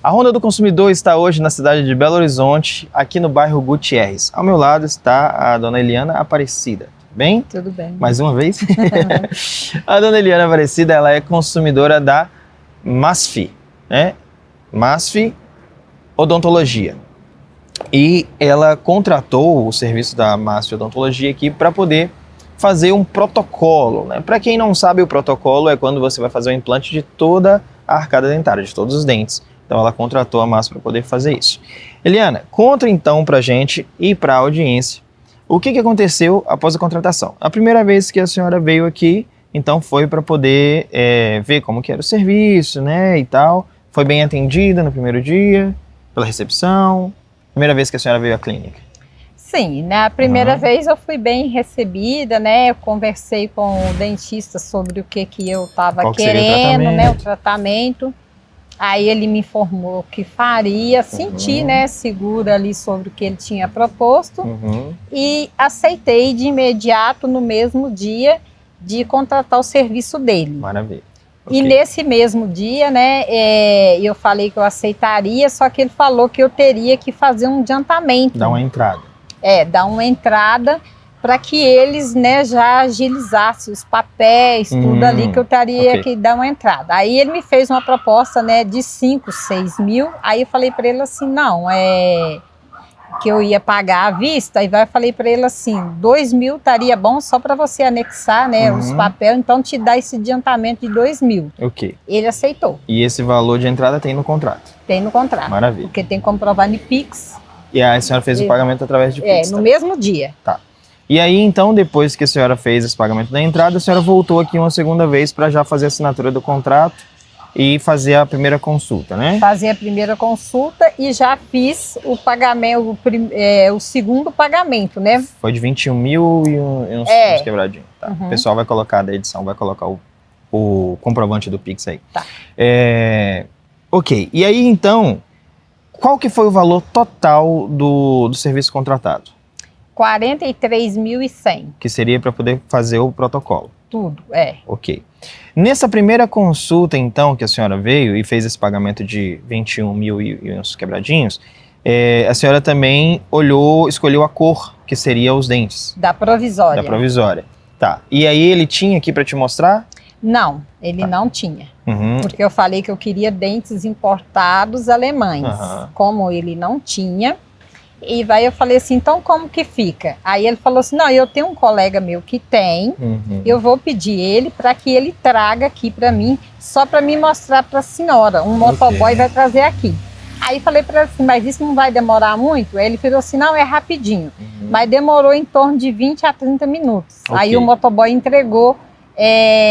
A Ronda do Consumidor está hoje na cidade de Belo Horizonte, aqui no bairro Gutierrez. Ao meu lado está a dona Eliana Aparecida. Bem? Tudo bem. Mais uma vez? A dona Eliana Aparecida, ela é consumidora da MASFI, né? MASFI Odontologia. E ela contratou o serviço da MASFI Odontologia aqui para poder fazer um protocolo, né? Para quem não sabe, o protocolo é quando você vai fazer o implante de toda a arcada dentária, de todos os dentes. Então ela contratou a MASFI para poder fazer isso. Eliana, conta então para a gente e para a audiência o que aconteceu após a contratação. A primeira vez que a senhora veio aqui, então foi para poder ver como que era o serviço, né, e tal. Foi bem atendida no primeiro dia, pela recepção. Primeira vez que a senhora veio à clínica. Sim, na primeira vez eu fui bem recebida, né? Eu conversei com o dentista sobre o que eu estava querendo, né? O tratamento. Aí ele me informou que faria, senti, né? Segura ali sobre o que ele tinha proposto. E aceitei de imediato, no mesmo dia, de contratar o serviço dele. Maravilha. E nesse mesmo dia, né, eu falei que eu aceitaria, só que ele falou que eu teria que fazer um adiantamento. Dar uma entrada. Dar uma entrada para que eles, né, já agilizassem os papéis, tudo ali, que eu teria que dar uma entrada. Aí ele me fez uma proposta, né, de 5, 6 mil. Aí eu falei para ele assim, não, que eu ia pagar à vista. Aí eu falei para ele assim, 2 mil estaria bom só para você anexar, né, os papéis, então te dá esse adiantamento de 2 mil. Ele aceitou. E esse valor de entrada tem no contrato? Tem no contrato. Maravilha. Porque tem que comprovar no Pix. E aí a senhora fez o pagamento através de Pix? No mesmo dia. Tá. E aí, então, depois que a senhora fez esse pagamento da entrada, a senhora voltou aqui uma segunda vez para já fazer a assinatura do contrato e fazer a primeira consulta, né? Fazer a primeira consulta e já fiz o pagamento, o segundo pagamento, né? Foi de 21 mil e uns quebradinhos. Tá. O pessoal vai colocar da edição, vai colocar o comprovante do Pix aí. Tá. Ok. E aí, então, qual que foi o valor total do serviço contratado? 43.100. Que seria para poder fazer o protocolo. Tudo, Ok. Nessa primeira consulta, então, que a senhora veio e fez esse pagamento de 21 mil e uns quebradinhos, a senhora também escolheu a cor, que seria os dentes. Da provisória. Da provisória. Tá. E aí ele tinha aqui para te mostrar? Não, ele não tinha. Porque eu falei que eu queria dentes importados alemães. Como ele não tinha, e vai eu falei assim, então como que fica? Aí ele falou assim, não, eu tenho um colega meu que tem, eu vou pedir ele para que ele traga aqui para mim, só para me mostrar para a senhora, um motoboy vai trazer aqui. Aí falei para ele assim, mas isso não vai demorar muito? Aí ele falou assim, não, é rapidinho, mas demorou em torno de 20 a 30 minutos. Aí o motoboy entregou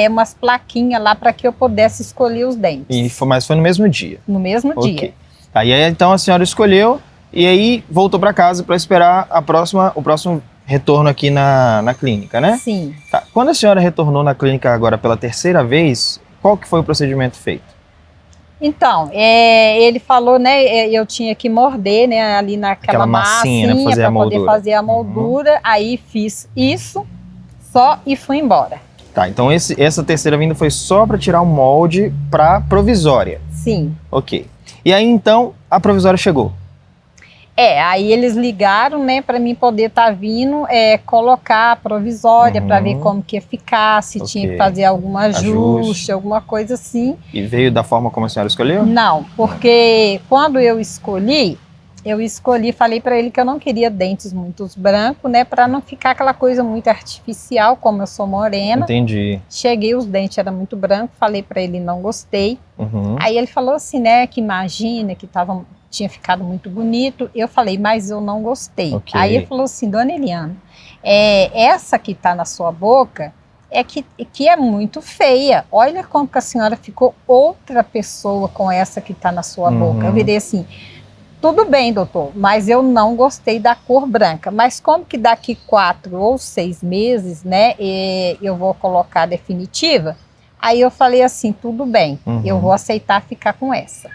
umas plaquinhas lá para que eu pudesse escolher os dentes. Mas foi no mesmo dia? No mesmo dia. Aí então a senhora escolheu, e aí voltou para casa para esperar o próximo retorno aqui na clínica, né? Sim. Tá. Quando a senhora retornou na clínica agora pela terceira vez, qual que foi o procedimento feito? Então, ele falou, né, eu tinha que morder, né, ali naquela massinha, né, para poder fazer a moldura. Aí fiz isso só e fui embora. Tá, então essa terceira vinda foi só para tirar o molde para provisória? Sim. Ok. E aí então a provisória chegou? Aí eles ligaram, né, para mim poder estar vindo colocar a provisória para ver como que ia ficar, se tinha que fazer algum ajuste, alguma coisa assim. E veio da forma como a senhora escolheu? Não, porque quando eu escolhi, falei para ele que eu não queria dentes muito brancos, né, para não ficar aquela coisa muito artificial, como eu sou morena. Entendi. Cheguei, os dentes eram muito brancos, falei para ele não gostei. Aí ele falou assim, né, que imagina que tinha ficado muito bonito. Eu falei, mas eu não gostei. Aí ele falou assim, dona Eliana, essa que está na sua boca que é muito feia. Olha como que a senhora ficou outra pessoa com essa que está na sua boca. Eu virei assim, tudo bem, doutor, mas eu não gostei da cor branca. Mas como que daqui 4 ou 6 meses, né, eu vou colocar definitiva? Aí eu falei assim, tudo bem, eu vou aceitar ficar com essa.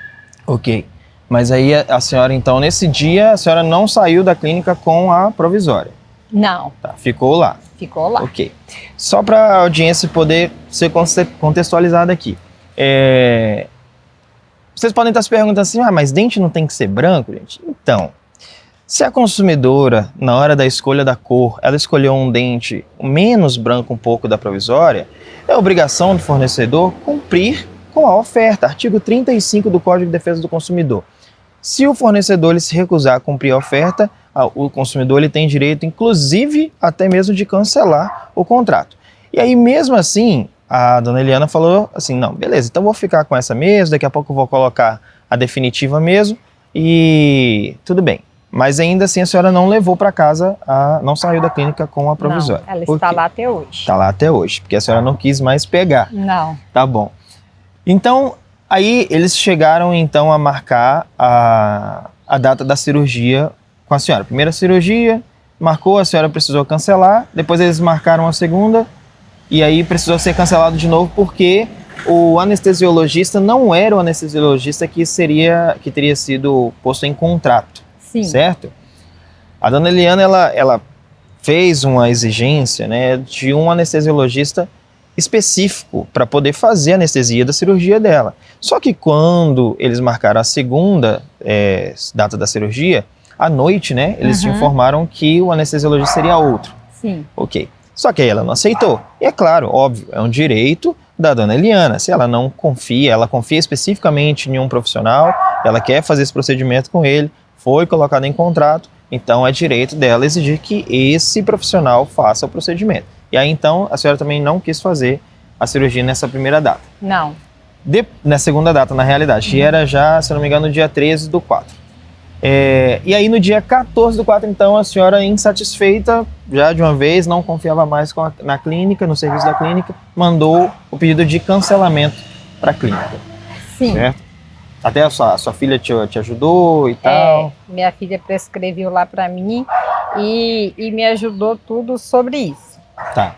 Ok. Mas aí a senhora, então, nesse dia, a senhora não saiu da clínica com a provisória? Não. Tá, ficou lá? Ficou lá. Ok. Só para a audiência poder ser contextualizada aqui. A Vocês podem estar se perguntando assim, mas dente não tem que ser branco, gente? Então, se a consumidora, na hora da escolha da cor, ela escolheu um dente menos branco um pouco da provisória, é obrigação do fornecedor cumprir com a oferta, artigo 35 do Código de Defesa do Consumidor. Se o fornecedor ele se recusar a cumprir a oferta, o consumidor ele tem direito, inclusive, até mesmo de cancelar o contrato. E aí, mesmo assim, a dona Eliana falou assim, não, beleza, então vou ficar com essa mesmo, daqui a pouco eu vou colocar a definitiva mesmo e tudo bem. Mas ainda assim a senhora não levou para casa, não saiu da clínica com a provisória. Não, ela está lá até hoje. Está lá até hoje, porque a senhora não quis mais pegar. Não. Tá bom. Então, aí eles chegaram então a marcar a data da cirurgia com a senhora. Primeira cirurgia, marcou, a senhora precisou cancelar, depois eles marcaram a segunda, e aí precisou ser cancelado de novo porque o anestesiologista não era o anestesiologista que teria sido posto em contrato. Sim. Certo? A dona Eliana, ela fez uma exigência, né, de um anestesiologista específico para poder fazer a anestesia da cirurgia dela. Só que quando eles marcaram a segunda data da cirurgia, à noite, né, eles te informaram que o anestesiologista seria outro. Sim. Ok. Só que aí ela não aceitou. E é claro, óbvio, é um direito da dona Eliana. Se ela não confia, ela confia especificamente em um profissional, ela quer fazer esse procedimento com ele, foi colocado em contrato, então é direito dela exigir que esse profissional faça o procedimento. E aí então a senhora também não quis fazer a cirurgia nessa primeira data. Não. Na segunda data, na realidade, que era já, se não me engano, no dia 13/4. E aí no dia 14/4, então, a senhora insatisfeita, já de uma vez, não confiava mais na clínica, no serviço da clínica, mandou o pedido de cancelamento para a clínica. Sim. Certo? Até a sua filha te ajudou e tal? Minha filha prescreveu lá para mim e me ajudou tudo sobre isso. Tá.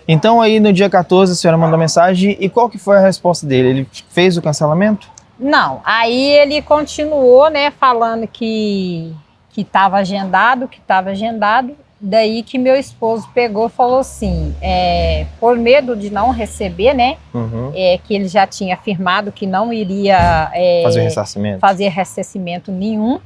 Então aí no dia 14 a senhora mandou mensagem e qual que foi a resposta dele? Ele fez o cancelamento? Não, aí ele continuou, né, falando que estava agendado, daí que meu esposo pegou e falou assim, por medo de não receber, né, que ele já tinha afirmado que não iria fazer ressarcimento nenhum,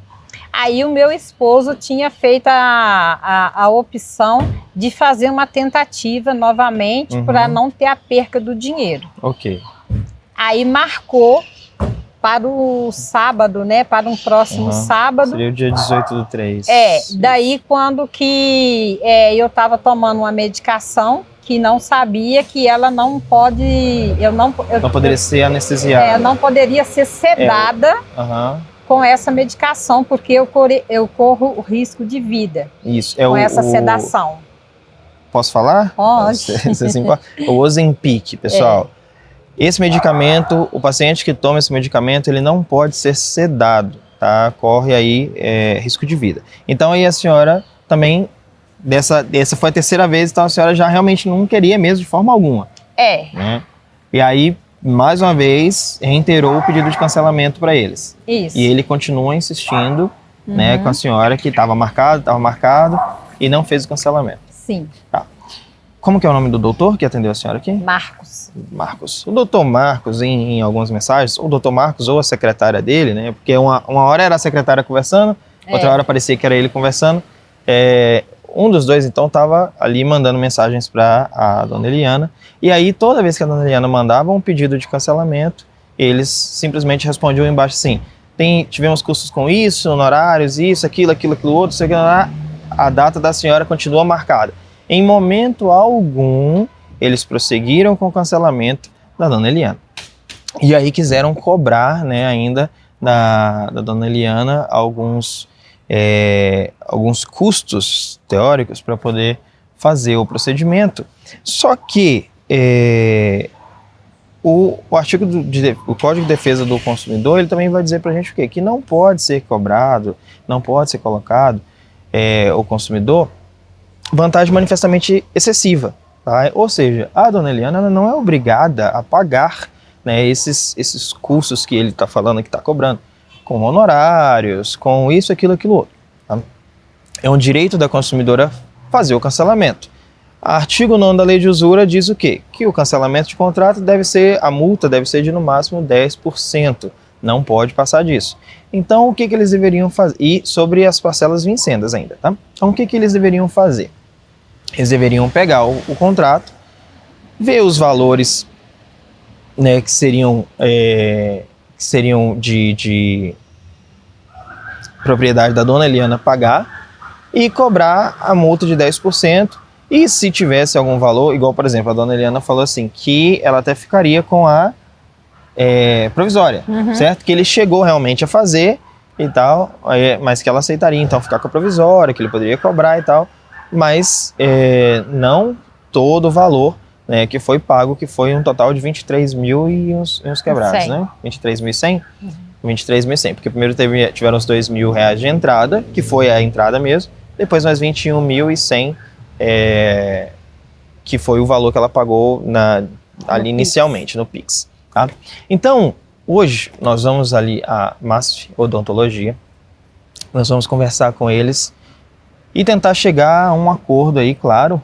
aí o meu esposo tinha feito a opção de fazer uma tentativa novamente para não ter a perca do dinheiro. Ok. Aí marcou para o sábado, né? Para um próximo sábado. Seria o dia 18/3. Daí quando que eu estava tomando uma medicação que não sabia que ela não pode... não poderia ser anestesiada. Não poderia ser sedada com essa medicação, porque eu corro o risco de vida. Isso. Com essa sedação. Posso falar? Pode. O Ozempic, pessoal. Esse medicamento, o paciente que toma esse medicamento, ele não pode ser sedado, tá? Corre aí risco de vida. Então aí a senhora também, essa foi a terceira vez, então a senhora já realmente não queria mesmo de forma alguma. Né? E aí, mais uma vez, reiterou o pedido de cancelamento para eles. Isso. E ele continua insistindo, né, com a senhora que estava marcado e não fez o cancelamento. Sim. Tá. Como que é o nome do doutor que atendeu a senhora aqui? Marcos. O doutor Marcos, em algumas mensagens, o doutor Marcos ou a secretária dele, né? Porque uma hora era a secretária conversando, outra hora parecia que era ele conversando. Um dos dois, então, estava ali mandando mensagens para a dona Eliana. E aí, toda vez que a dona Eliana mandava um pedido de cancelamento, eles simplesmente respondiam embaixo assim, tivemos custos com isso, honorários, isso, aquilo outro, isso aqui, a data da senhora continua marcada. Em momento algum, eles prosseguiram com o cancelamento da dona Eliana. E aí quiseram cobrar, né, ainda da dona Eliana alguns custos teóricos para poder fazer o procedimento. Só que o artigo o Código de Defesa do Consumidor, ele também vai dizer para a gente o quê? Que não pode ser cobrado, não pode ser colocado o consumidor vantagem manifestamente excessiva. Tá? Ou seja, a dona Eliana ela não é obrigada a pagar, né, esses custos que ele está falando, que está cobrando, com honorários, com isso, aquilo, outro. Tá? É um direito da consumidora fazer o cancelamento. O artigo 9º da Lei de Usura diz o quê? Que o cancelamento de contrato a multa deve ser de no máximo 10%, Não pode passar disso. Então, o que eles deveriam fazer? E sobre as parcelas vincendas ainda, tá? Então, o que eles deveriam fazer? Eles deveriam pegar o contrato, ver os valores, né, que seriam de propriedade da dona Eliana pagar e cobrar a multa de 10%. E se tivesse algum valor, igual, por exemplo, a dona Eliana falou assim, que ela até ficaria com a provisória, certo? Que ele chegou realmente a fazer e tal, mas que ela aceitaria então ficar com a provisória, que ele poderia cobrar e tal, mas não todo o valor, né, que foi pago, que foi um total de 23 mil e uns quebrados, 100. né? 23.100? 23.100, porque primeiro tiveram os 2 mil reais de entrada, que foi a entrada mesmo, depois mais 21.100, que foi o valor que ela pagou ali inicialmente, no Pix. Tá? Então, hoje nós vamos ali à MASF Odontologia, nós vamos conversar com eles e tentar chegar a um acordo aí, claro,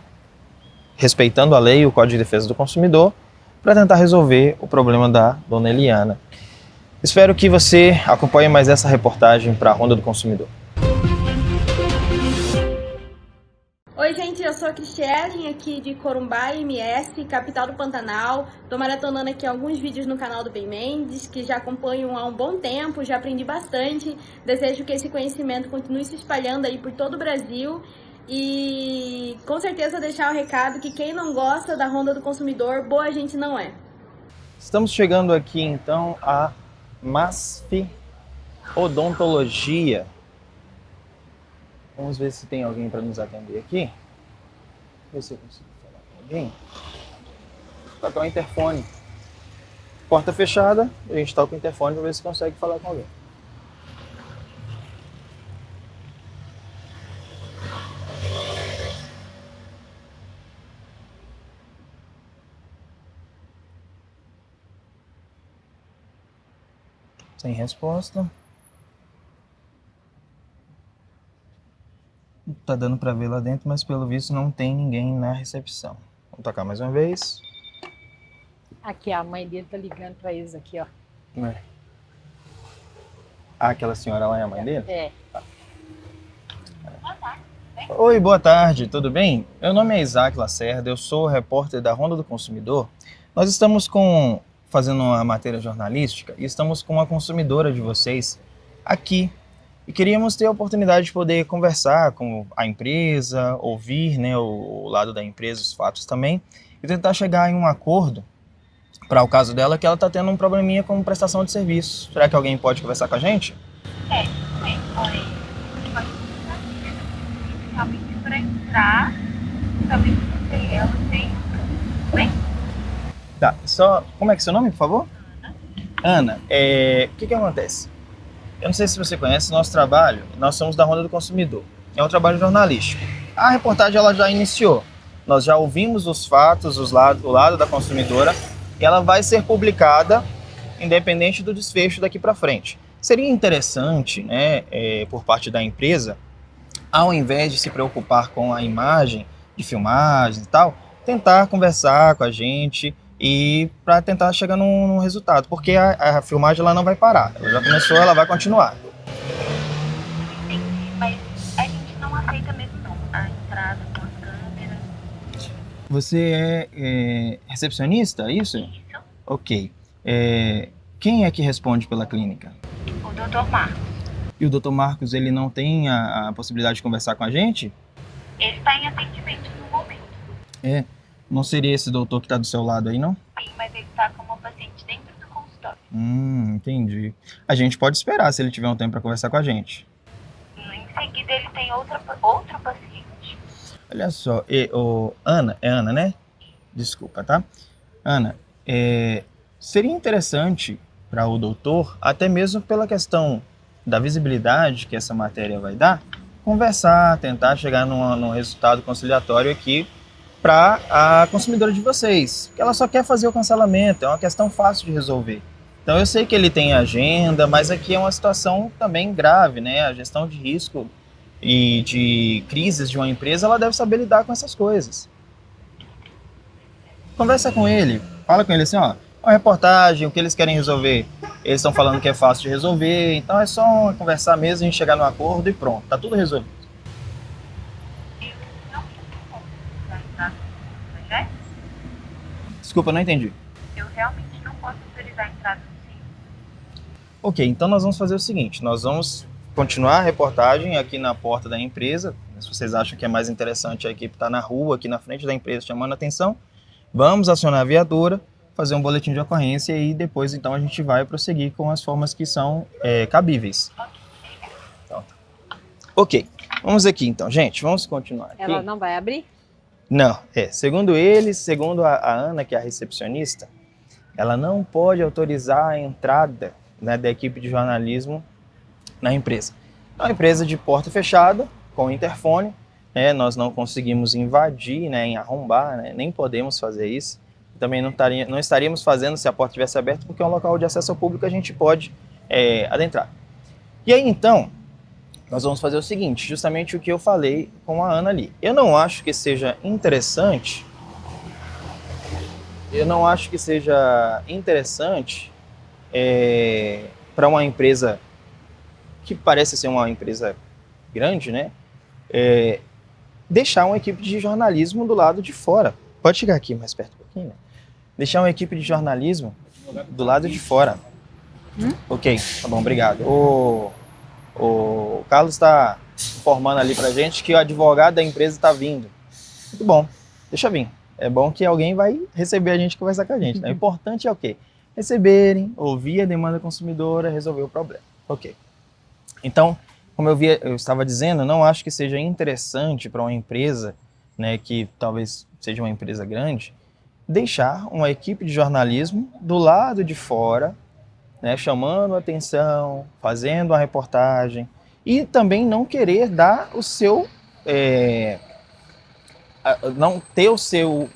respeitando a lei e o Código de Defesa do Consumidor, para tentar resolver o problema da dona Eliana. Espero que você acompanhe mais essa reportagem para a Ronda do Consumidor. Oi gente, eu sou a Cristiane, aqui de Corumbá, MS, capital do Pantanal. Tô maratonando aqui alguns vídeos no canal do Ben Mendes, que já acompanho há um bom tempo, já aprendi bastante. Desejo que esse conhecimento continue se espalhando aí por todo o Brasil. E com certeza deixar o recado que quem não gosta da Ronda do Consumidor, boa gente não é. Estamos chegando aqui então a MASF Odontologia. Vamos ver se tem alguém para nos atender aqui. Ver se eu consigo falar com alguém. Tocar o interfone. Porta fechada, a gente toca o interfone para ver se consegue falar com alguém. Sem resposta. Tá dando para ver lá dentro, mas pelo visto não tem ninguém na recepção. Vamos tocar mais uma vez. Aqui, a mãe dele tá ligando para eles aqui, ó. Ah, aquela senhora lá é a mãe dele? É. Tá. Oi, boa tarde, tudo bem? Meu nome é Isaac Lacerda, eu sou repórter da Ronda do Consumidor. Nós estamos fazendo uma matéria jornalística e estamos com uma consumidora de vocês aqui. E queríamos ter a oportunidade de poder conversar com a empresa, ouvir, né, o lado da empresa, os fatos também, e tentar chegar em um acordo para o caso dela, que ela está tendo um probleminha com prestação de serviço. Será que alguém pode conversar com a gente? Realmente para entrar, também você ela tem. Bem? Tá, como é que é seu nome, por favor? Ana. Ana, o que acontece? Eu não sei se você conhece nosso trabalho, nós somos da Ronda do Consumidor. É um trabalho jornalístico. A reportagem ela já iniciou. Nós já ouvimos os fatos, o lado da consumidora, e ela vai ser publicada independente do desfecho daqui para frente. Seria interessante, né, por parte da empresa, ao invés de se preocupar com a imagem, de filmagens e tal, tentar conversar com a gente e para tentar chegar num resultado, porque a filmagem ela não vai parar, ela já começou, ela vai continuar. Entendi, mas a gente não aceita mesmo não, a entrada com as câmeras. Você é recepcionista, é isso? Isso. Ok. Quem é que responde pela clínica? O Dr. Marcos. E o Dr. Marcos, ele não tem a possibilidade de conversar com a gente? Ele está em atendimento no momento. Não seria esse doutor que está do seu lado aí, não? Sim, mas ele está com uma paciente dentro do consultório. Entendi. A gente pode esperar se ele tiver um tempo para conversar com a gente. Em seguida ele tem outro paciente. Olha só, Ana, é Ana, né? Desculpa, tá? Ana, seria interessante para o doutor, até mesmo pela questão da visibilidade que essa matéria vai dar, conversar, tentar chegar num resultado conciliatório aqui para a consumidora de vocês, porque ela só quer fazer o cancelamento, é uma questão fácil de resolver. Então eu sei que ele tem agenda, mas aqui é uma situação também grave, né? A gestão de risco e de crises de uma empresa, ela deve saber lidar com essas coisas. Conversa com ele, fala com ele assim, ó, uma reportagem, o que eles querem resolver. Eles estão falando que é fácil de resolver, então é só conversar mesmo, a gente chegar num acordo e pronto, tá tudo resolvido. Eu não posso autorizar a entrada no projeto? Desculpa, eu não entendi. Eu realmente não posso autorizar a entrada no sítio. Ok, então nós vamos fazer o seguinte, nós vamos continuar a reportagem aqui na porta da empresa. Se vocês acham que é mais interessante a equipe estar na rua, aqui na frente da empresa, chamando a atenção, vamos acionar a viatura, fazer um boletim de ocorrência e depois então a gente vai prosseguir com as formas que são cabíveis. Então, ok, vamos aqui então, gente, vamos continuar aqui. Ela não vai abrir? Não, segundo eles, segundo a Ana, que é a recepcionista, ela não pode autorizar a entrada, né, da equipe de jornalismo na empresa. É uma empresa de porta fechada, com interfone, né, nós não conseguimos invadir, né, arrombar, né, nem podemos fazer isso. Também não estaríamos fazendo se a porta estivesse aberta, porque é um local de acesso ao público, a gente pode adentrar. E aí então, nós vamos fazer o seguinte, justamente o que eu falei com a Ana ali. Eu não acho que seja interessante, para uma empresa que parece ser uma empresa grande, né, deixar uma equipe de jornalismo do lado de fora. Pode chegar aqui mais perto um pouquinho, né? Deixar uma equipe de jornalismo do lado de fora. Ok, tá bom, obrigado. O Carlos está informando ali pra gente que o advogado da empresa está vindo. Muito bom, deixa vir. É bom que alguém vai receber a gente e conversar com a gente, né? O importante é o quê? Receberem, ouvir a demanda consumidora, resolver o problema. Ok. Então, como eu estava dizendo, não acho que seja interessante para uma empresa, né, que talvez seja uma empresa grande, deixar uma equipe de jornalismo do lado de fora, né, chamando atenção, fazendo a reportagem e também não querer dar o seu, não ter o seu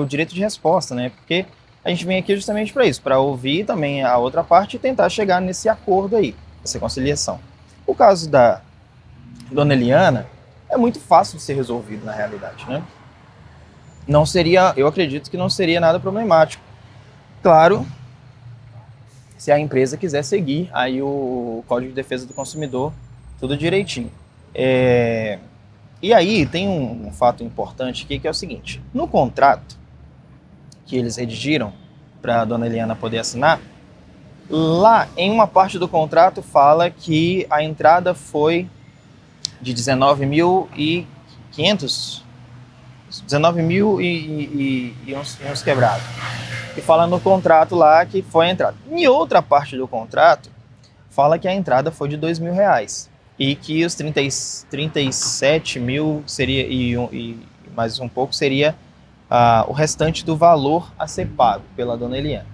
direito de resposta, né? Porque a gente vem aqui justamente para isso, para ouvir também a outra parte e tentar chegar nesse acordo aí, essa conciliação. O caso da Dona Eliana é muito fácil de ser resolvido na realidade, né? Não seria, eu acredito que não seria nada problemático. Claro, se a empresa quiser seguir aí o Código de Defesa do Consumidor, tudo direitinho. E aí tem um fato importante aqui, que é o seguinte, no contrato que eles redigiram para a Dona Eliana poder assinar, lá em uma parte do contrato fala que a entrada foi de 19.500, 19 mil e uns quebrados. E fala no contrato lá que foi a entrada. Em outra parte do contrato, fala que a entrada foi de R$2.000 e que os 37 mil seria, e mais um pouco seria o restante do valor a ser pago pela Dona Eliana.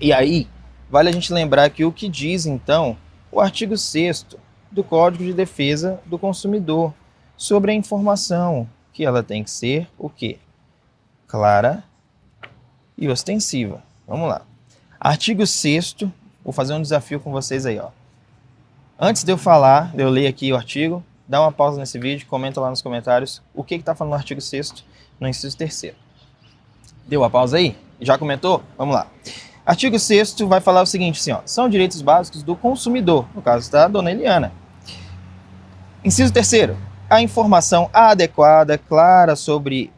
E aí, vale a gente lembrar que o que diz, então, o artigo 6º do Código de Defesa do Consumidor sobre a informação, que ela tem que ser o quê? Clara e ostensiva. Vamos lá. Artigo 6º, vou fazer um desafio com vocês aí, ó. Antes de eu falar, de eu ler aqui o artigo, dá uma pausa nesse vídeo, comenta lá nos comentários o que está falando no artigo 6º, no inciso 3º. Deu a pausa aí? Já comentou? Vamos lá. Artigo 6º vai falar o seguinte, assim, ó, são direitos básicos do consumidor, no caso da Dona Eliana. Inciso 3º, a informação adequada, clara sobre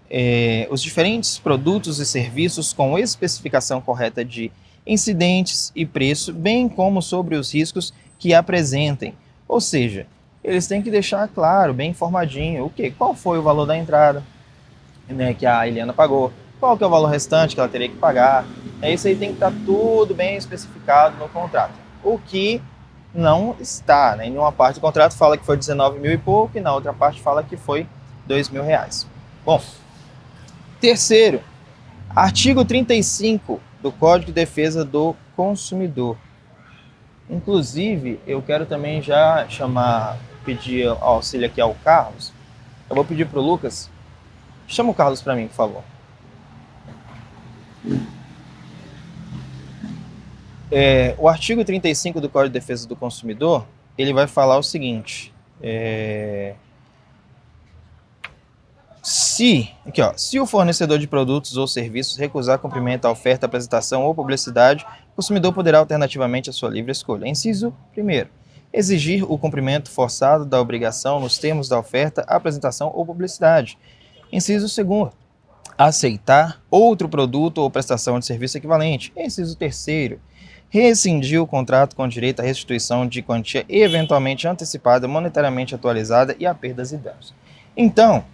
os diferentes produtos e serviços com especificação correta de incidentes e preço, bem como sobre os riscos que apresentem. Ou seja, eles têm que deixar claro, bem informadinho, qual foi o valor da entrada, né, que a Eliana pagou, qual que é o valor restante que ela teria que pagar. Isso aí tem que estar tudo bem especificado no contrato. O que não está, né? Em uma parte do contrato fala que foi 19 mil e pouco, e na outra parte fala que foi R$2.000. Bom, terceiro, artigo 35 do Código de Defesa do Consumidor. Inclusive, eu quero também já pedir auxílio aqui ao Carlos. Eu vou pedir para o Lucas. Chama o Carlos para mim, por favor. O artigo 35 do Código de Defesa do Consumidor, ele vai falar o seguinte, Se o fornecedor de produtos ou serviços recusar cumprimento à oferta, apresentação ou publicidade, o consumidor poderá alternativamente a sua livre escolha. Inciso 1º. Exigir o cumprimento forçado da obrigação nos termos da oferta, apresentação ou publicidade. Inciso 2º. Aceitar outro produto ou prestação de serviço equivalente. Inciso 3º. Rescindir o contrato com direito à restituição de quantia eventualmente antecipada, monetariamente atualizada e a perdas e danos. Então,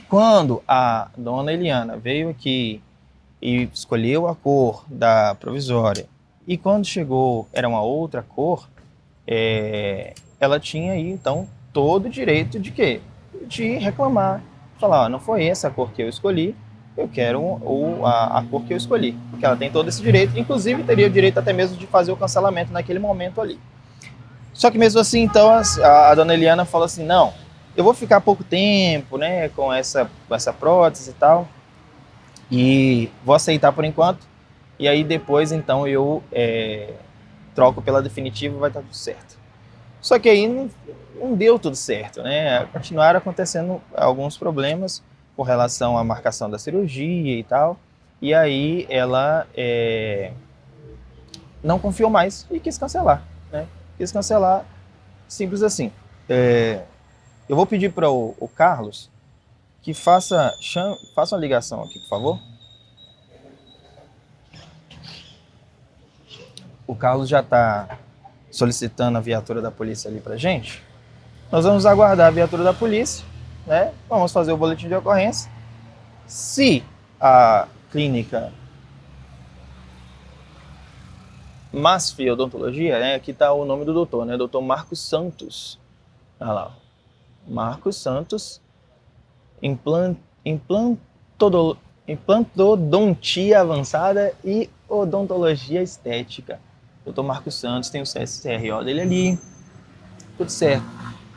quando a dona Eliana veio aqui e escolheu a cor da provisória, e quando chegou era uma outra cor, ela tinha aí, então, todo o direito de quê? De reclamar, falar, não foi essa a cor que eu escolhi, eu quero a cor que eu escolhi, porque ela tem todo esse direito, inclusive teria o direito até mesmo de fazer o cancelamento naquele momento ali. Só que mesmo assim, então, a dona Eliana falou assim, não, eu vou ficar pouco tempo, né, com essa prótese e tal, e vou aceitar por enquanto, e aí depois, então, eu troco pela definitiva e vai estar tudo certo. Só que aí não deu tudo certo, né, continuaram acontecendo alguns problemas com relação à marcação da cirurgia e tal, e aí ela não confiou mais e quis cancelar, né, simples assim. Eu vou pedir para o Carlos que faça uma ligação aqui, por favor. O Carlos já está solicitando a viatura da polícia ali para gente. Nós vamos aguardar a viatura da polícia, né? Vamos fazer o boletim de ocorrência. Se a clínica Masfi Odontologia, né? Aqui está o nome do doutor, né? Doutor Marcos Santos. Olha lá. Marcos Santos, implantodontia avançada e odontologia estética. Dr. Marcos Santos tem o CRO dele ali, tudo certo.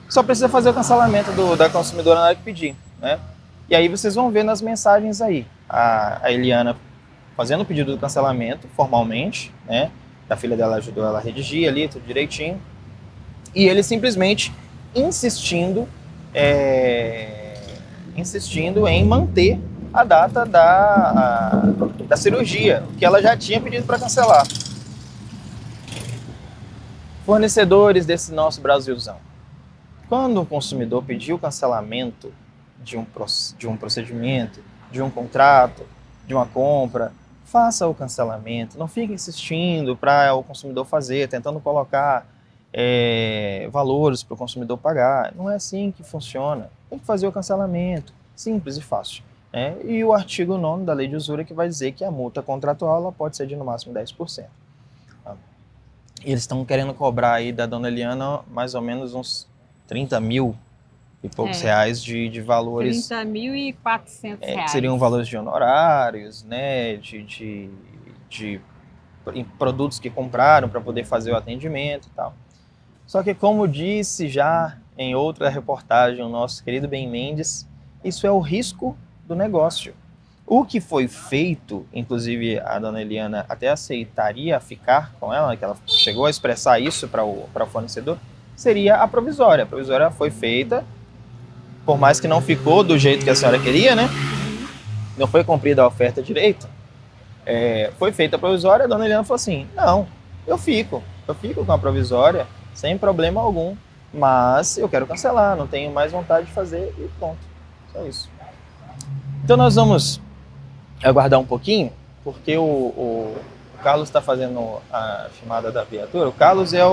Só precisa fazer o cancelamento da consumidora na hora que pedir, né? E aí vocês vão ver nas mensagens aí, a Eliana fazendo o pedido do cancelamento formalmente, né? A filha dela ajudou ela a redigir ali, tudo direitinho. E ele simplesmente insistindo em manter a data da cirurgia, que ela já tinha pedido para cancelar. Fornecedores desse nosso Brasilzão. Quando um consumidor pediu o cancelamento de um procedimento, de um contrato, de uma compra, faça o cancelamento, não fique insistindo para o consumidor fazer, tentando colocar valores para o consumidor pagar. Não é assim que funciona. Tem que fazer o cancelamento, simples e fácil. E o artigo 9º da Lei de Usura que vai dizer que a multa contratual ela pode ser de no máximo 10%. E eles estão querendo cobrar aí da dona Eliana mais ou menos uns 30 mil e poucos reais de valores. 30.400 reais. Seriam valores de honorários, né, de produtos que compraram para poder fazer o atendimento e tal. Só que, como disse já em outra reportagem o nosso querido Ben Mendes, isso é o risco do negócio. O que foi feito, inclusive a dona Eliana até aceitaria ficar com ela, que ela chegou a expressar isso para o fornecedor, seria a provisória. A provisória foi feita, por mais que não ficou do jeito que a senhora queria, né? Não foi cumprida a oferta direito. Foi feita a provisória, a dona Eliana falou assim, não, eu fico com a provisória, sem problema algum, mas eu quero cancelar, não tenho mais vontade de fazer e pronto, só isso. Então nós vamos aguardar um pouquinho, porque o Carlos está fazendo a chamada da viatura. O Carlos é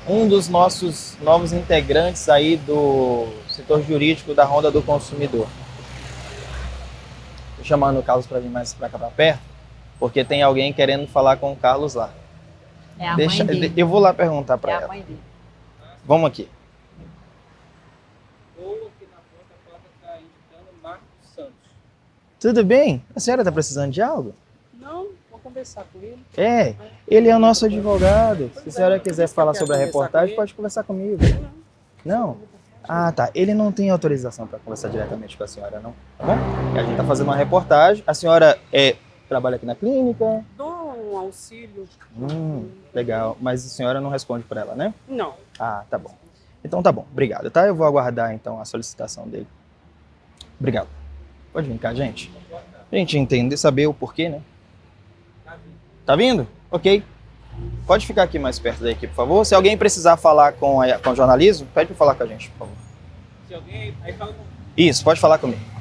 um dos nossos novos integrantes aí do setor jurídico da Ronda do Consumidor. Estou chamando o Carlos para vir mais para cá para perto, porque tem alguém querendo falar com o Carlos lá. É a mãe dele. Eu vou lá perguntar para ela. É a mãe dele. Vamos aqui. Tudo bem? A senhora está precisando de algo? Não, vou conversar com ele. Ele é o nosso advogado. Se a senhora quiser falar sobre a reportagem, pode conversar comigo. Não? Ah, tá. Ele não tem autorização para conversar diretamente com a senhora, não? Tá bom? A gente está fazendo uma reportagem. A senhora trabalha aqui na clínica? Dou um auxílio. Legal. Mas a senhora não responde por ela, né? Não. Ah, tá bom. Então tá bom. Obrigado, tá? Eu vou aguardar, então, a solicitação dele. Obrigado. Pode vir cá, gente. Pra gente entender, saber o porquê, né? Tá vindo? Ok. Pode ficar aqui mais perto da equipe, por favor. Se alguém precisar falar com o jornalismo, pede para falar com a gente, por favor. Se alguém aí fala comigo. Isso, pode falar comigo.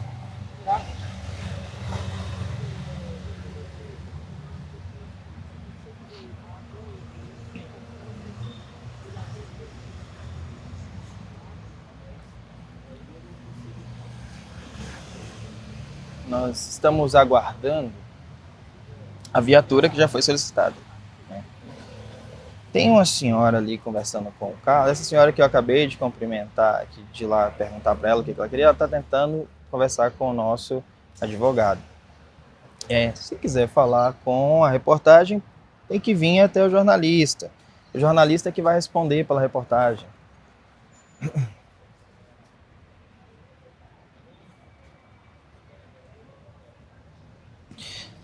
Nós estamos aguardando a viatura que já foi solicitada. Tem uma senhora ali conversando com o carro. Essa senhora que eu acabei de cumprimentar, aqui, de ir lá perguntar para ela o que ela queria, ela está tentando conversar com o nosso advogado. Se quiser falar com a reportagem, tem que vir até o jornalista. O jornalista é que vai responder pela reportagem.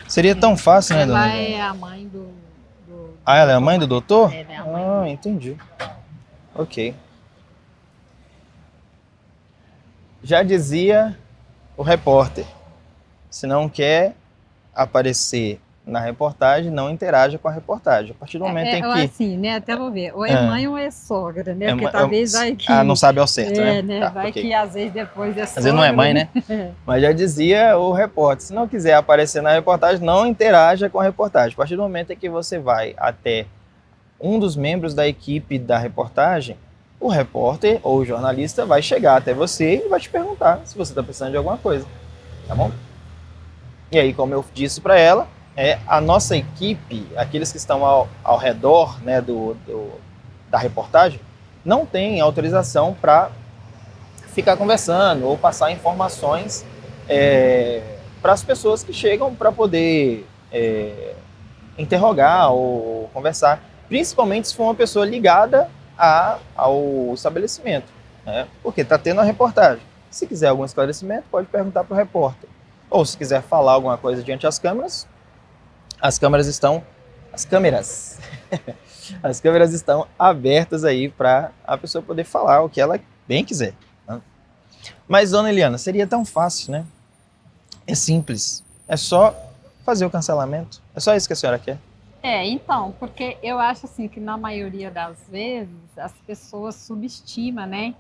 Seria tão fácil, né, dona? Ela é a mãe do... Ah, ela é a mãe do doutor? Ela é a mãe. Entendi. Ok. Já dizia o repórter, se não quer aparecer na reportagem, não interaja com a reportagem. A partir do momento em que... Assim, né, até vou ver, ou é mãe ou é sogra, né, porque talvez vai que... não sabe ao certo, né? Tá, vai okay. Que às vezes depois é sogra... Às vezes não é mãe, né? Mas já dizia o repórter, se não quiser aparecer na reportagem, não interaja com a reportagem. A partir do momento em que você vai até um dos membros da equipe da reportagem, o repórter ou o jornalista vai chegar até você e vai te perguntar se você está precisando de alguma coisa, tá bom? E aí, como eu disse para ela, a nossa equipe, aqueles que estão ao redor, né, da reportagem, não tem autorização para ficar conversando ou passar informações para as pessoas que chegam para poder interrogar ou conversar, principalmente se for uma pessoa ligada ao estabelecimento, né, porque está tendo a reportagem. Se quiser algum esclarecimento, pode perguntar para o repórter. Ou se quiser falar alguma coisa diante das câmeras, as câmeras estão abertas aí para a pessoa poder falar o que ela bem quiser, né? Mas, dona Eliana, seria tão fácil, né? É simples. É só fazer o cancelamento. É só isso que a senhora quer? Então, porque eu acho assim que na maioria das vezes as pessoas subestimam, né?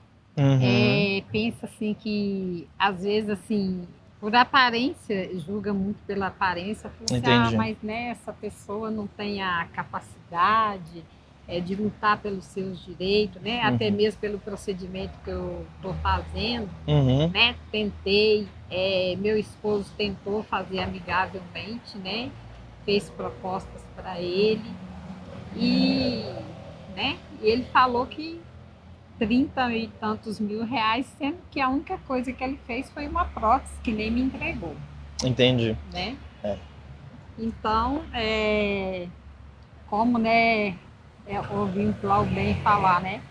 Pensa assim que às vezes assim... Por aparência, julga muito pela aparência, assim, mas né, essa pessoa não tem a capacidade de lutar pelos seus direitos, né? Até mesmo pelo procedimento que eu estou fazendo, né? Tentei, meu esposo tentou fazer amigavelmente, né? Fez propostas para ele e ele falou que 30 e tantos mil reais, sendo que a única coisa que ele fez foi uma prótese, que nem me entregou. Entendi. Né? Então, como, né, ouvi o Claudem falar, né,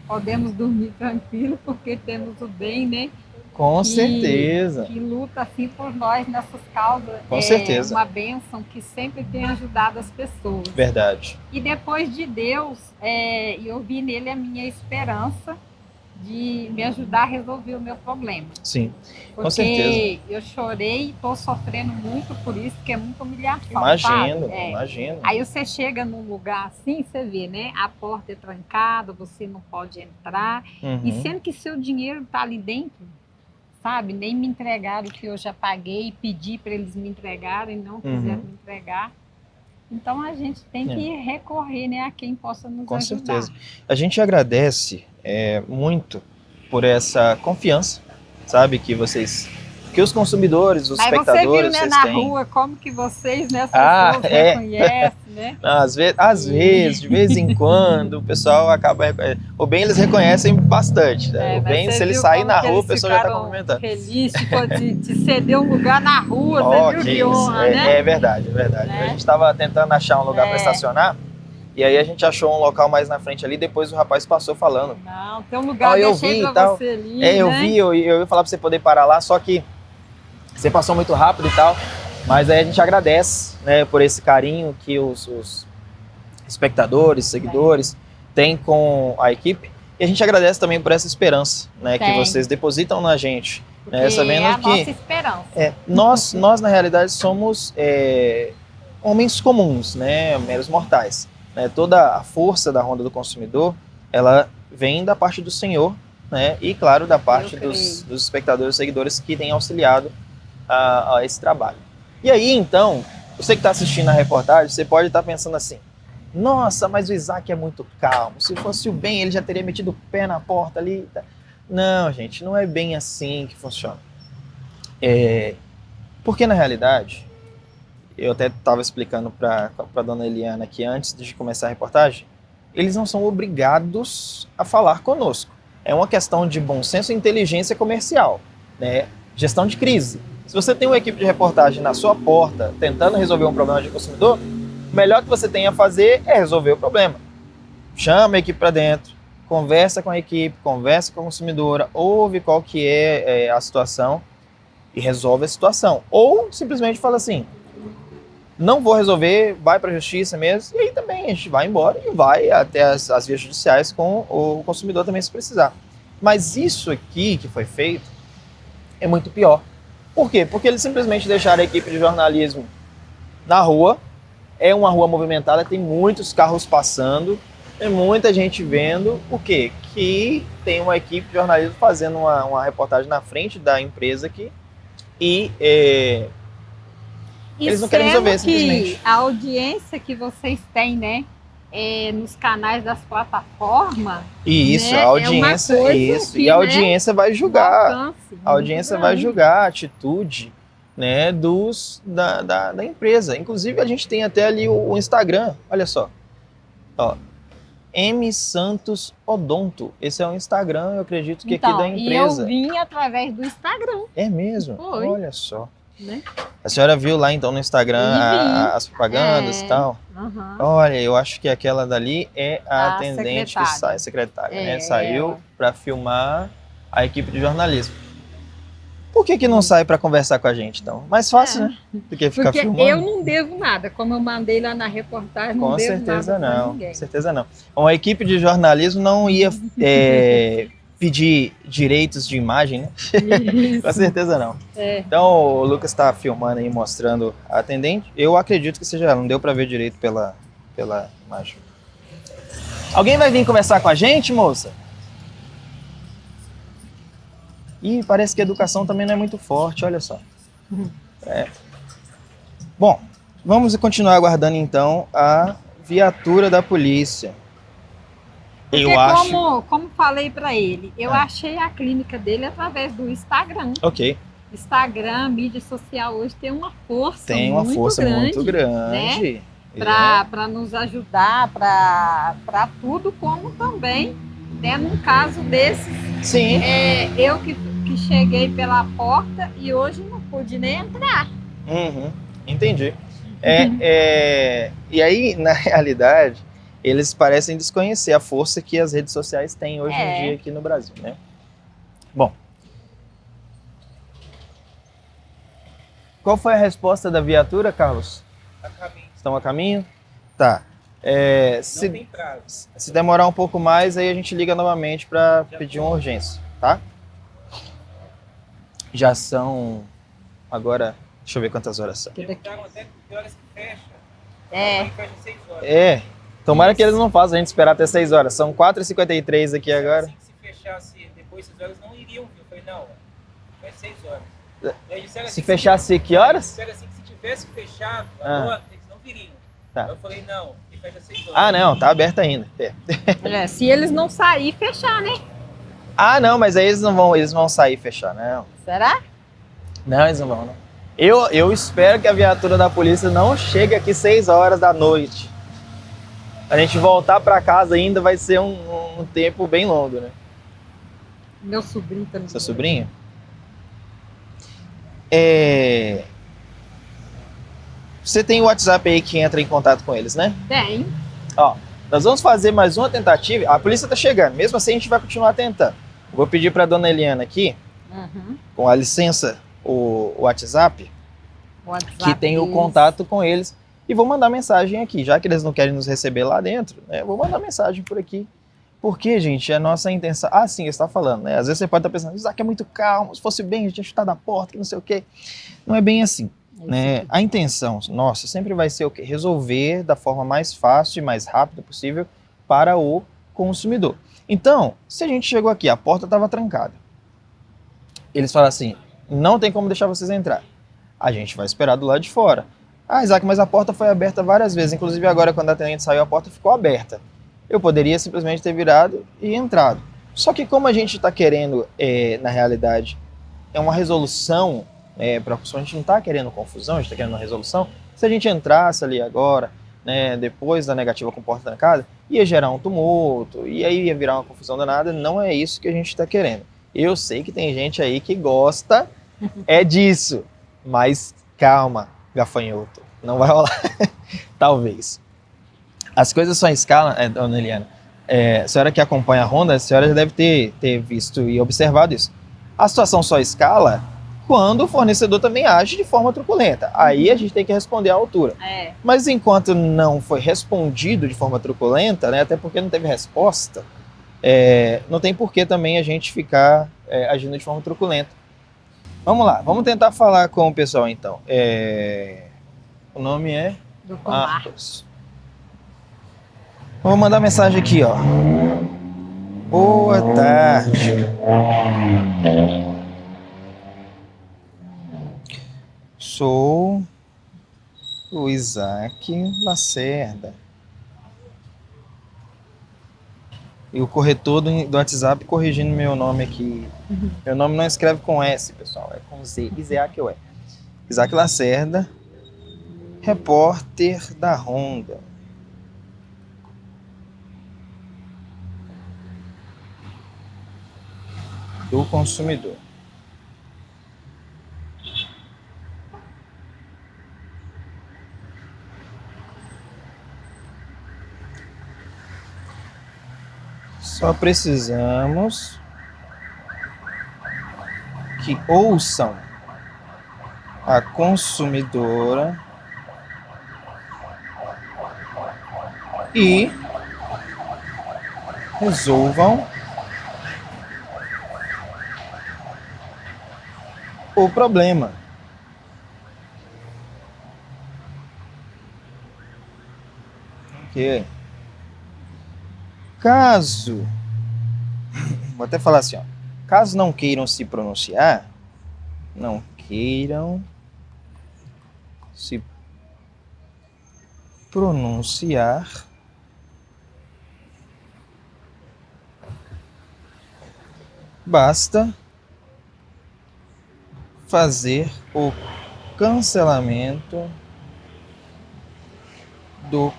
podemos dormir tranquilo porque temos o bem, né? Com certeza. Que luta assim por nós nessas causas. Com certeza. Uma bênção que sempre tem ajudado as pessoas. Verdade. E depois de Deus, eu vi nele a minha esperança de me ajudar a resolver o meu problema. Sim, com certeza. Porque eu chorei e estou sofrendo muito por isso, que é muita humilhação. Imagino. Aí você chega num lugar assim, você vê, né? A porta é trancada, você não pode entrar. E sendo que seu dinheiro está ali dentro, sabe? Nem me entregaram o que eu já paguei, pedi para eles me entregarem, não quiseram me entregar. Então a gente tem que recorrer, né, a quem possa nos ajudar. Com certeza. A gente agradece muito por essa confiança, sabe, que os consumidores, os espectadores, você viu, né, na rua, como que vocês, né, as pessoas reconhecem, né? Às vezes, de vez em quando, o pessoal acaba... O bem eles reconhecem bastante, né? O bem, se ele sair na rua, o pessoal já está cumprimentando. Feliz de ceder um lugar na rua, você viu que honra, né? É verdade. A gente estava tentando achar um lugar para estacionar, e aí a gente achou um local mais na frente ali, depois o rapaz passou falando. Não, tem um lugar deixei para você ali, eu vi, eu ia falar para você poder parar lá, só que você passou muito rápido e tal, mas aí a gente agradece, né, por esse carinho que os espectadores, seguidores têm com a equipe, e a gente agradece também por essa esperança, né, que vocês depositam na gente Sabendo é a que nossa esperança. nós na realidade somos homens comuns, né, meros mortais. Né? Toda a força da Ronda do Consumidor, ela vem da parte do Senhor, né, e claro da parte dos espectadores e seguidores que têm auxiliado a esse trabalho. E aí então, você que está assistindo a reportagem, você pode estar pensando assim: nossa, mas o Isaac é muito calmo, se fosse o Ben ele já teria metido o pé na porta ali. Não, gente, não é bem assim que funciona. Porque na realidade, eu até estava explicando para a dona Eliana aqui antes de começar a reportagem, eles não são obrigados a falar conosco. É uma questão de bom senso e inteligência comercial, né? Gestão de crise. Se você tem uma equipe de reportagem na sua porta tentando resolver um problema de consumidor, o melhor que você tem a fazer é resolver o problema. Chama a equipe para dentro, conversa com a equipe, conversa com a consumidora, ouve qual que é a situação e resolve a situação. Ou simplesmente fala assim: não vou resolver, vai para a justiça mesmo, e aí também a gente vai embora e vai até as vias judiciais com o consumidor também se precisar. Mas isso aqui que foi feito é muito pior. Por quê? Porque eles simplesmente deixaram a equipe de jornalismo na rua. É uma rua movimentada, tem muitos carros passando, tem muita gente vendo. O quê? Que tem uma equipe de jornalismo fazendo uma reportagem na frente da empresa aqui e eles não querem resolver simplesmente. A audiência que vocês têm, né, nos canais das plataformas. Isso, né, a audiência, e a audiência vai julgar. Alcance, a audiência vai julgar a atitude, né, da empresa. Inclusive, a gente tem até ali o Instagram, olha só. Ó, M Santos Odonto. Esse é o Instagram, eu acredito que aqui da empresa. E eu vim através do Instagram. É mesmo? Foi. Olha só. Né? A senhora viu lá então no Instagram as propagandas e tal? Uhum. Olha, eu acho que aquela dali é a atendente secretária. que sai, secretária, né? Saiu para filmar a equipe de jornalismo. Por que não sai para conversar com a gente, então? Mais fácil, né? Do que ficar Porque filmando. eu não devo nada, como eu mandei lá na reportagem, não Com devo certeza nada pra não, ninguém. com certeza não. Uma equipe de jornalismo não ia pedir direitos de imagem, né? Com certeza não. Então o Lucas está filmando aí, mostrando a atendente. Eu acredito que seja ela, não deu para ver direito pela imagem. Alguém vai vir conversar com a gente, moça? Ih, parece que a educação também não é muito forte, olha só. Bom, vamos continuar aguardando então a viatura da polícia. Porque como falei para ele, eu achei a clínica dele através do Instagram. Ok. Instagram, mídia social hoje tem uma força muito grande. Né? Para nos ajudar, para tudo, como também, né, num caso desses. Sim. Eu que cheguei pela porta e hoje não pude nem entrar. Entendi. E aí, na realidade, eles parecem desconhecer a força que as redes sociais têm hoje em dia aqui no Brasil, né? Bom. Qual foi a resposta da viatura, Carlos? A caminho. Estão a caminho? Tá. Não tem prazo. Se demorar um pouco mais, aí a gente liga novamente para pedir uma urgência, tá? Já são... Agora, deixa eu ver quantas horas são. Perguntaram até que horas que fecha. Fecha 6 horas. Tomara que eles não façam a gente esperar até 6 horas. São 4h53 aqui agora. Assim, se fechasse depois 6 horas, não iriam vir. Eu falei, não, vai 6 horas. Se fechasse que horas? Disseram assim que se tivesse fechado agora, eles não viriam. Tá. Eu falei, não, que fecha 6 horas. Ah, não, tá aberto ainda. Se eles não sair, fechar, né? Ah, não, mas aí eles vão sair e fechar, não. Será? Não, eles não vão, não. Eu espero que a viatura da polícia não chegue aqui 6 horas da noite. A gente voltar para casa ainda vai ser um tempo bem longo, né? Meu sobrinho também. Seu sobrinho? Você tem o WhatsApp aí que entra em contato com eles, né? Tem. Ó, nós vamos fazer mais uma tentativa. A polícia tá chegando, mesmo assim a gente vai continuar tentando. Vou pedir para dona Eliana aqui, com a licença, o WhatsApp, que tem o contato com eles. E vou mandar mensagem aqui, já que eles não querem nos receber lá dentro, né? Vou mandar mensagem por aqui Porque, gente, a nossa intenção... Ah, sim, você está falando, né? Às vezes você pode estar pensando, Isaac é muito calmo, se fosse bem, a gente tinha chutado a porta, que não sei o quê. Não é bem assim, né? A intenção nossa sempre vai ser o quê? Resolver da forma mais fácil e mais rápida possível para o consumidor. Então, se a gente chegou aqui, a porta estava trancada. Eles falam assim, não tem como deixar vocês entrar. A gente vai esperar do lado de fora. Ah, Isaac, mas a porta foi aberta várias vezes. Inclusive agora, quando a atendente saiu, a porta ficou aberta. Eu poderia simplesmente ter virado e entrado. Só que como a gente está querendo, na realidade, é uma resolução, a gente não está querendo confusão, a gente está querendo uma resolução. Se a gente entrasse ali agora, né, depois da negativa com porta trancada, ia gerar um tumulto, e aí ia virar uma confusão danada. Não é isso que a gente está querendo. Eu sei que tem gente aí que gosta disso, mas calma, gafanhoto, não vai rolar. Talvez. As coisas só escalam, dona Eliana, a senhora que acompanha a Honda, a senhora já deve ter visto e observado isso. A situação só escala quando o fornecedor também age de forma truculenta. Aí a gente tem que responder à altura. Mas enquanto não foi respondido de forma truculenta, né, até porque não teve resposta, não tem por que também a gente ficar agindo de forma truculenta. Vamos lá, vamos tentar falar com o pessoal então. O nome é Marcos. Vou mandar mensagem aqui, ó. Boa tarde. Sou o Isaac Lacerda. E o corretor do WhatsApp corrigindo meu nome aqui. Meu nome não escreve com S, pessoal, é com Z. Isaac ou Isaac Lacerda, repórter da Honda. Do consumidor. Só precisamos que ouçam a consumidora e resolvam o problema. Ok. Caso, vou até falar assim, ó, caso não queiram se pronunciar, não queiram se pronunciar, basta fazer o cancelamento do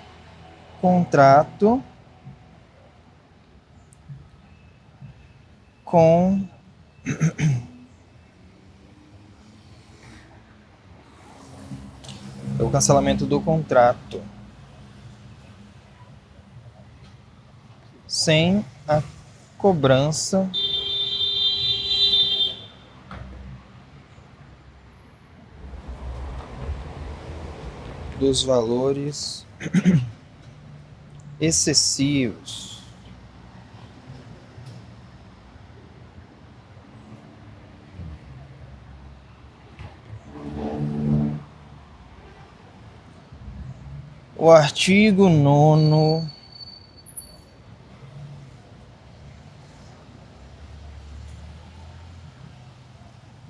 contrato com o cancelamento do contrato sem a cobrança dos valores excessivos. O artigo 9º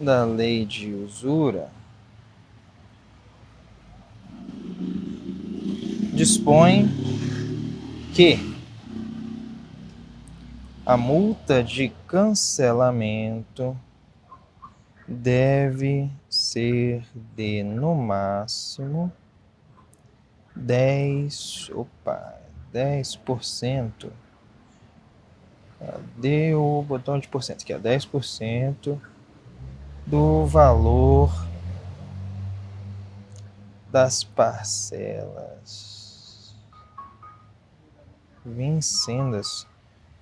da Lei de Usura dispõe que a multa de cancelamento deve ser de, no máximo, 10%. Cadê o botão de porcento? Aqui, 10% do valor das parcelas vincendas.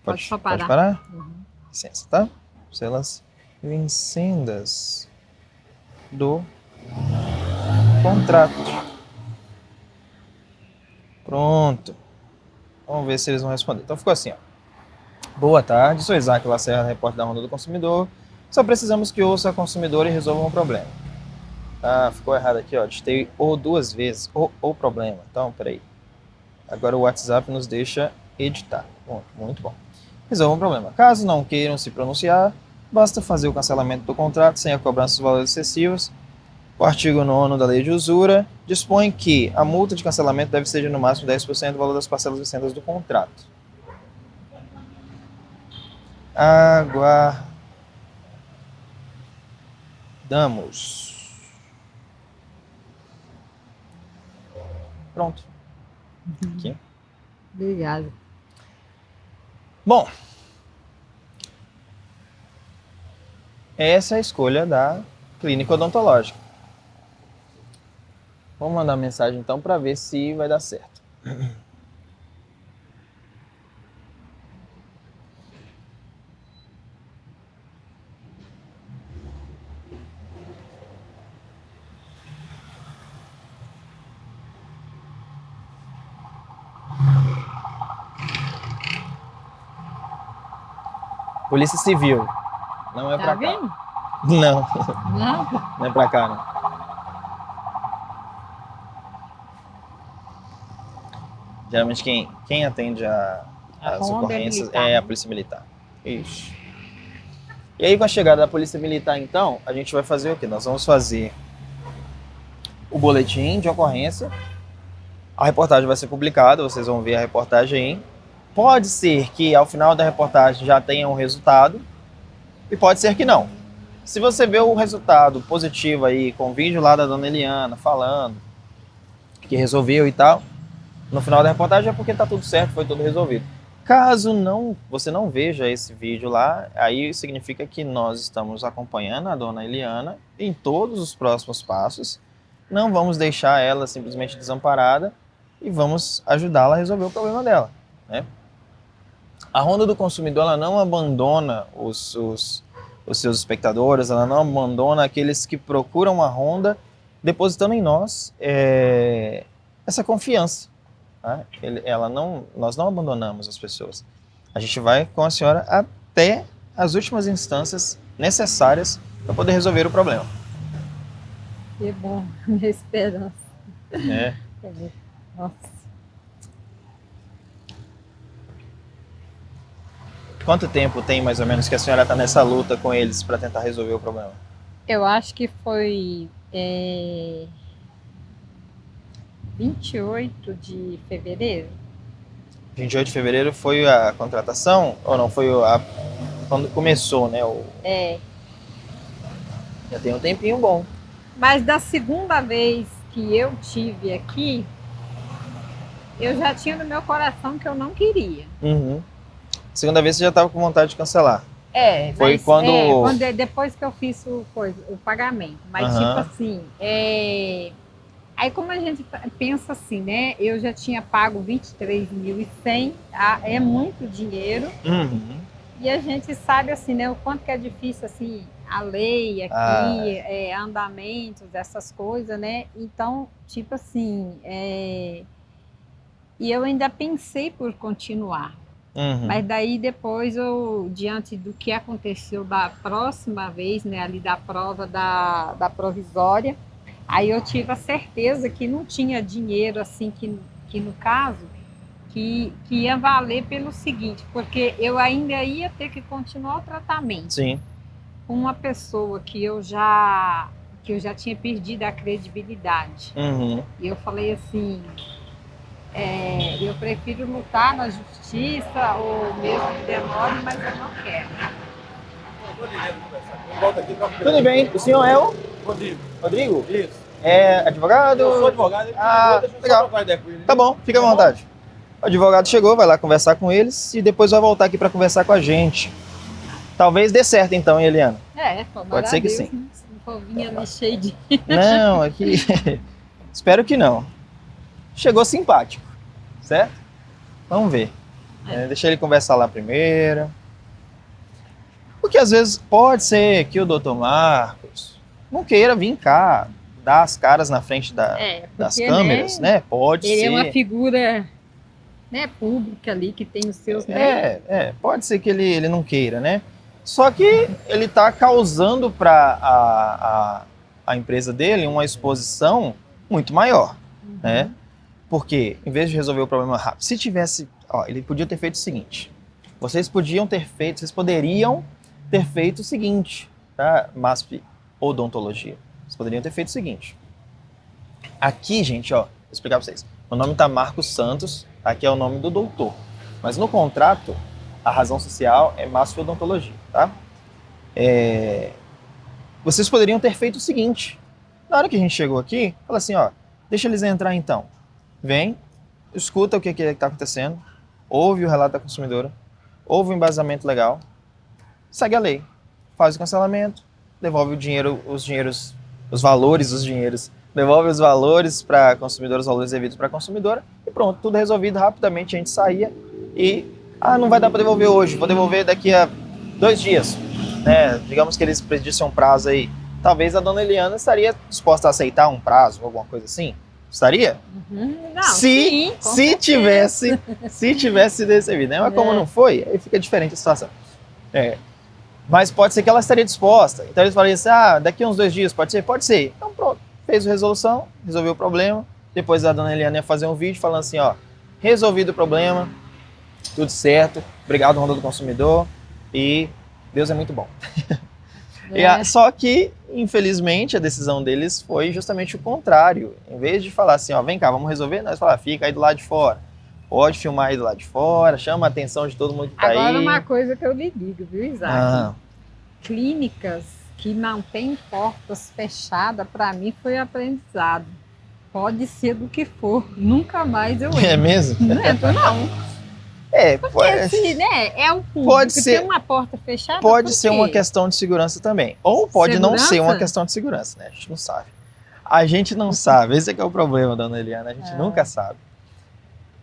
Pode parar? Licença, tá? Parcelas vincendas do contrato. Pronto. Vamos ver se eles vão responder. Então ficou assim, ó. Boa tarde, sou Isaac Lacerda, repórter da Ronda do Consumidor. Só precisamos que ouça a consumidora e resolva um problema. Ah, ficou errado aqui, ó. Digitei o 2 vezes, o problema. Então, peraí. Agora o WhatsApp nos deixa editar. Bom, muito bom. Resolva um problema. Caso não queiram se pronunciar, basta fazer o cancelamento do contrato sem a cobrança dos valores excessivos. O artigo 9º da Lei de Usura dispõe que a multa de cancelamento deve ser de no máximo 10% do valor das parcelas vencidas do contrato. Aguardamos. Pronto. Aqui. Obrigada. Bom, essa é a escolha da clínica odontológica. Vamos mandar mensagem então para ver se vai dar certo. Polícia Civil. Não é pra cá. vendo? Não, Não? não é pra cá, não. Geralmente quem atende as Ronda ocorrências militar, é né? a Polícia Militar. Isso. E aí, com a chegada da Polícia Militar, então, a gente vai fazer o quê? Nós vamos fazer o boletim de ocorrência. A reportagem vai ser publicada, vocês vão ver a reportagem aí. Pode ser que ao final da reportagem já tenha um resultado e pode ser que não. Se você vê o resultado positivo aí, com o vídeo lá da dona Eliana falando que resolveu e tal, no final da reportagem é porque tá tudo certo, foi tudo resolvido. Caso você não veja esse vídeo lá, aí significa que nós estamos acompanhando a dona Eliana em todos os próximos passos, não vamos deixar ela simplesmente desamparada e vamos ajudá-la a resolver o problema dela, né? A Ronda do Consumidor, ela não abandona os seus espectadores, ela não abandona aqueles que procuram a Ronda, depositando em nós essa confiança. Tá? Nós não abandonamos as pessoas. A gente vai com a senhora até as últimas instâncias necessárias para poder resolver o problema. Que bom, minha esperança. É. Nossa. Quanto tempo tem mais ou menos que a senhora está nessa luta com eles para tentar resolver o problema? Eu acho que foi 28 de fevereiro. 28 de fevereiro foi a contratação? Ou não? Foi quando começou, né? Já tem um tempinho bom. Mas da segunda vez que eu tive aqui, eu já tinha no meu coração que eu não queria. Uhum. Segunda vez você já estava com vontade de cancelar. Foi Mas, quando... depois que eu fiz o pagamento. Mas Aham. tipo assim, aí como a gente pensa assim, né? Eu já tinha pago 23.100, é muito dinheiro. Uhum. E a gente sabe assim, né? O quanto que é difícil assim, a lei aqui, andamentos, essas coisas, né? Então, tipo assim, e eu ainda pensei por continuar. Uhum. Mas daí depois, diante do que aconteceu da próxima vez, né, ali da prova da provisória, aí eu tive a certeza que não tinha dinheiro, assim, que no caso, que ia valer pelo seguinte, porque eu ainda ia ter que continuar o tratamento. Sim. Com uma pessoa que eu já tinha perdido a credibilidade. Uhum. E eu falei assim... eu prefiro lutar na justiça, ou mesmo que demore, mas eu não quero. Tudo bem, o senhor é o? Rodrigo. Rodrigo? Isso. É advogado? Eu sou advogado. Legal. Tá bom, fica à vontade. O advogado chegou, vai lá conversar com eles e depois vai voltar aqui para conversar com a gente. Talvez dê certo então, hein, Eliana? Pode ser que sim. Né? Se não for vinha me cheio de... Não, aqui... Espero que não. Chegou simpático, certo? Vamos ver. Deixa ele conversar lá primeiro. Porque às vezes pode ser que o doutor Marcos não queira vir cá, dar as caras na frente das câmeras, né? Pode Ele ser. é uma figura né, pública ali, que tem os seus... Né? Pode ser que ele não queira, né? Só que ele está causando para a empresa dele uma exposição muito maior, né? Porque, em vez de resolver o problema rápido, se tivesse... ele podia ter feito o seguinte. Vocês poderiam ter feito o seguinte, tá? MASP Odontologia. Vocês poderiam ter feito o seguinte. Aqui, gente, vou explicar para vocês. O nome está Marcos Santos, aqui é o nome do doutor. Mas no contrato, a razão social é MASP Odontologia, tá? Vocês poderiam ter feito o seguinte. Na hora que a gente chegou aqui, fala assim, deixa eles entrar então. Vem, escuta o que está acontecendo, ouve o relato da consumidora, ouve o embasamento legal, segue a lei, faz o cancelamento, devolve o dinheiro, devolve os valores para a consumidora, os valores devidos para a consumidora, e pronto, tudo resolvido rapidamente. A gente saía e, não vai dar para devolver hoje, vou devolver daqui a 2 dias. Né? Digamos que eles pedissem um prazo aí. Talvez a dona Eliana estaria disposta a aceitar um prazo, alguma coisa assim? Estaria? Não, se tivesse recebido, né? Mas como não foi, aí fica diferente a situação. Mas pode ser que ela estaria disposta. Então eles falaram assim, daqui a uns 2 dias, pode ser? Pode ser. Então pronto, fez a resolução, resolveu o problema. Depois a dona Eliana ia fazer um vídeo falando assim, resolvido o problema, tudo certo, obrigado, Ronda do Consumidor, e Deus é muito bom. Só que, infelizmente, a decisão deles foi justamente o contrário. Em vez de falar assim, vem cá, vamos resolver, nós falamos, fica aí do lado de fora. Pode filmar aí do lado de fora, chama a atenção de todo mundo que tá aí. Agora uma coisa que eu lhe digo, viu, Isaac? Clínicas que não têm portas fechadas, para mim foi aprendizado. Pode ser do que for, nunca mais eu entro. É mesmo? Não entro, não. Porque assim, né, é o público, pode ser, tem uma porta fechada. Pode ser uma questão de segurança também. Ou pode não ser uma questão de segurança, né? A gente não sabe. A gente não sabe. Esse é que é o problema, dona Eliana. A gente nunca sabe.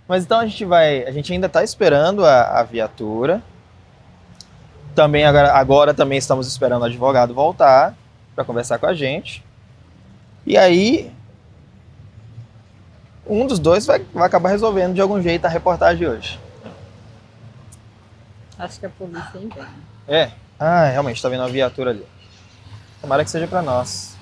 Mas então a gente ainda está esperando a viatura. Também agora também estamos esperando o advogado voltar para conversar com a gente. E aí um dos dois vai acabar resolvendo de algum jeito a reportagem hoje. Acho que a polícia entende. Realmente, tá vendo uma viatura ali. Tomara que seja para nós.